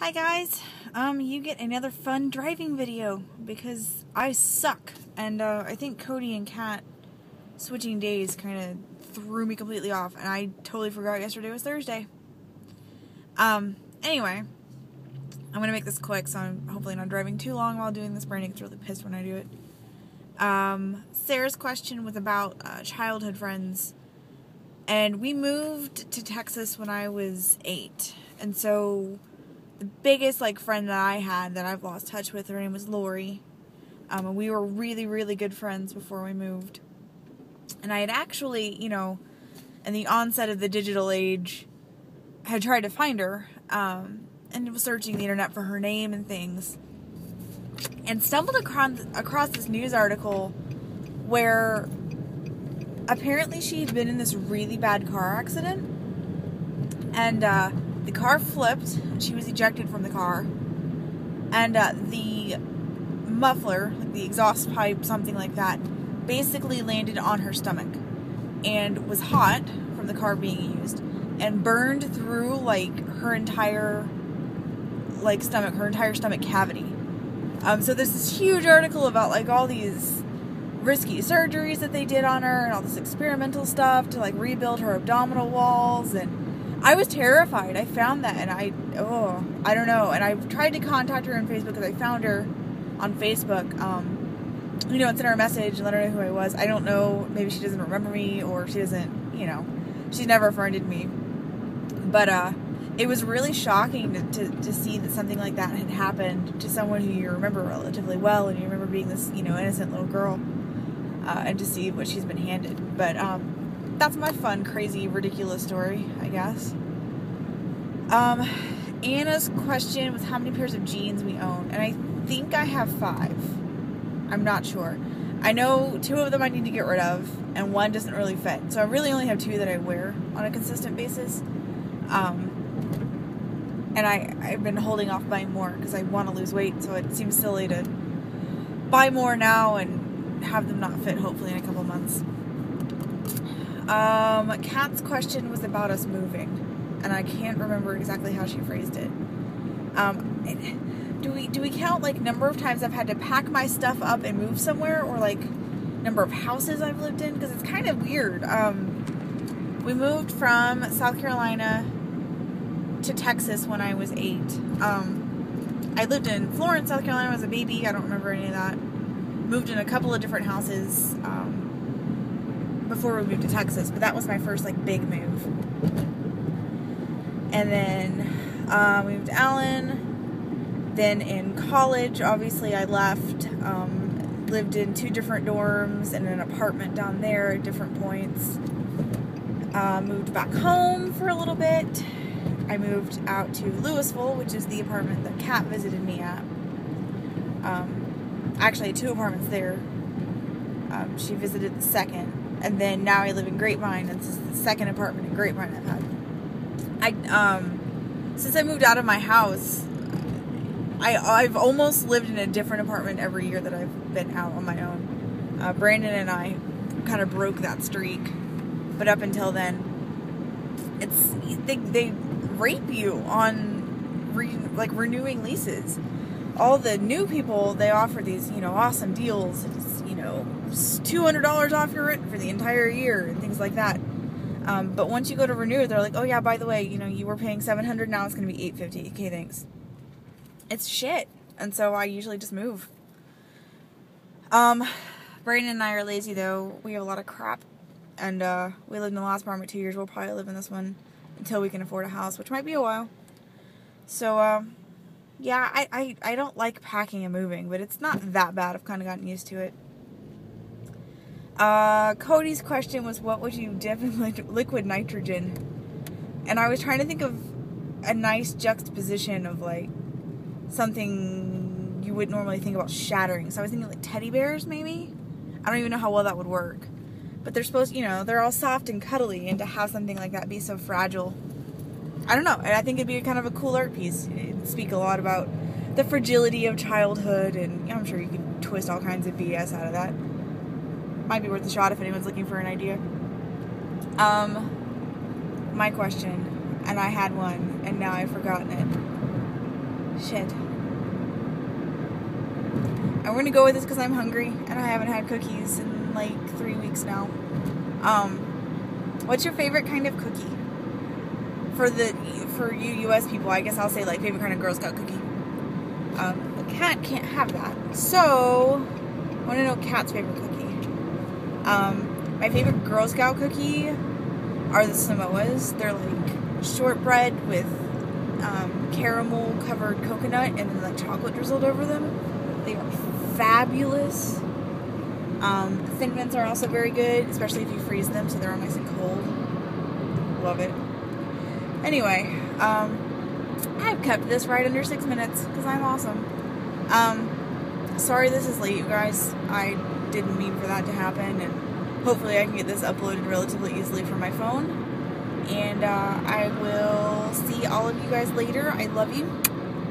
Hi guys, you get another fun driving video because I suck, and I think Cody and Kat switching days kind of threw me completely off, and I totally forgot yesterday was Thursday. Anyway, I'm gonna make this quick, so I'm hopefully not driving too long while doing this. Brandon gets really pissed when I do it. Sarah's question was about childhood friends, and we moved to Texas when I was 8, and so the biggest friend that I had that I've lost touch with, her name was Lori. And we were really, really good friends before we moved. And I had actually, in the onset of the digital age, had tried to find her, and was searching the internet for her name and things, and stumbled across this news article where apparently she had been in this really bad car accident, and the car flipped, she was ejected from the car, and the muffler, like the exhaust pipe, something like that, basically landed on her stomach and was hot from the car being used and burned through her entire stomach cavity. So there's this huge article about all these risky surgeries that they did on her and all this experimental stuff to rebuild her abdominal walls, and I was terrified. I found that, and I don't know. And I tried to contact her on Facebook because I found her on Facebook. Sent her a message and let her know who I was. I don't know. Maybe she doesn't remember me, or she doesn't, she's never friended me. But it was really shocking to see that something like that had happened to someone who you remember relatively well, and you remember being this, innocent little girl, and to see what she's been handed. But, that's my fun, crazy, ridiculous story, I guess. Anna's question was how many pairs of jeans we own, and I think I have 5. I'm not sure. I know 2 of them I need to get rid of, and 1 doesn't really fit. So I really only have 2 that I wear on a consistent basis. And I've been holding off buying more because I want to lose weight, so it seems silly to buy more now and have them not fit, hopefully, in a couple months. Kat's question was about us moving, and I can't remember exactly how she phrased it. Do we count number of times I've had to pack my stuff up and move somewhere, or number of houses I've lived in? Because it's kind of weird. We moved from South Carolina to Texas when I was 8. I lived in Florence, South Carolina as a baby. I don't remember any of that. Moved in a couple of different houses before we moved to Texas, but that was my first big move. And then we moved to Allen. Then in college, obviously I left, lived in 2 different dorms and an apartment down there at different points. Moved back home for a little bit. I moved out to Louisville, which is the apartment that Kat visited me at. Actually, 2 apartments there. She visited the second. And then now I live in Grapevine, and this is the second apartment in Grapevine I've had. Since I moved out of my house, I've almost lived in a different apartment every year that I've been out on my own. Brandon and I kind of broke that streak, but up until then, they rape you on renewing leases. All the new people, they offer these awesome deals. It's $200 off your rent for the entire year and things like that. But once you go to renew, they're like, oh yeah, by the way, you were paying $700, now it's going to be $850. Okay, thanks. It's shit. And so I usually just move. Brandon and I are lazy though. We have a lot of crap. And we lived in the last apartment 2 years. We'll probably live in this one until we can afford a house, which might be a while. So, yeah, I don't like packing and moving, but it's not that bad. I've kind of gotten used to it. Cody's question was, what would you dip in liquid nitrogen? And I was trying to think of a nice juxtaposition of something you wouldn't normally think about shattering. So I was thinking teddy bears, maybe? I don't even know how well that would work. But they're supposed, they're all soft and cuddly, and to have something like that be so fragile, I don't know. And I think it'd be kind of a cool art piece. It'd speak a lot about the fragility of childhood, and I'm sure you could twist all kinds of BS out of that. Might be worth a shot if anyone's looking for an idea. My question, and I had one, and now I've forgotten it. Shit. And we're gonna go with this because I'm hungry and I haven't had cookies in like 3 weeks now. What's your favorite kind of cookie? For you US people, I guess I'll say like favorite kind of Girl Scout cookie. The cat can't have that. So I want to know Cat's favorite cookie. My favorite Girl Scout cookie are the Samoas. They're like shortbread with caramel covered coconut and then like chocolate drizzled over them. They are fabulous. Thin Mints are also very good, especially if you freeze them so they're all nice and cold. Love it. Anyway, I've kept this right under 6 minutes because I'm awesome. Sorry this is late, you guys. I didn't mean for that to happen, and hopefully I can get this uploaded relatively easily from my phone. And I will see all of you guys later. I love you,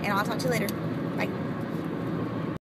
and I'll talk to you later.